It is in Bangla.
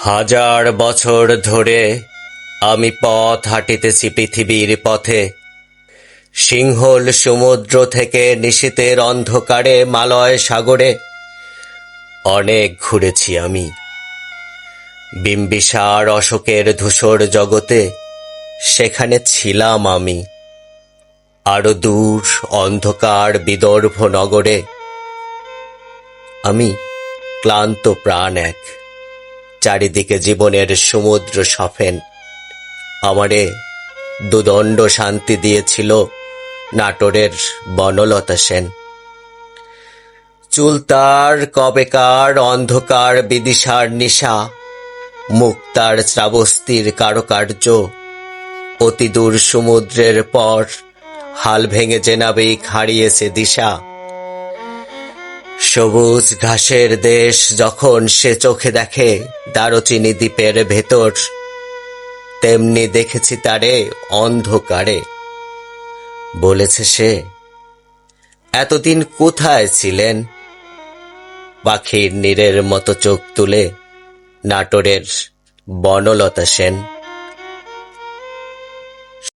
হাজার বছর ধরে আমি পথ হাঁটিতেছি পৃথিবীর পথে। সিংহল সমুদ্র থেকে নিশীথের অন্ধকারে মালয় সাগরে অনেক ঘুরেছি আমি। বিম্বিসার অশোকের ধূসর জগতে সেখানে ছিলাম আমি। আরো দূর অন্ধকার বিদর্ভ নগরে আমি ক্লান্ত প্রাণ এক, চারিদিকে জীবনের সমুদ্র সফেন। আমারে দুদণ্ড শান্তি দিয়েছিল নাটোরের বনলতা সেন। চুল তার কবেকার অন্ধকার বিদিশার নিশা, মুক্তার শ্রাবস্তির কারুকার্য, অতি দূর সমুদ্রের পর হাল ভেঙে জেনাবেই হারিয়েছে দিশা। সবুজ ঘাসের দেশ যখন সে চোখে দেখে দারুচিনি দ্বীপের ভেতর, তেমনি দেখেছি তারে অন্ধকারে। বলেছে সে, এতদিন কোথায় ছিলেন? পাখির নীড়ের মতো চোখ তুলে নাটোরের বনলতা সেন।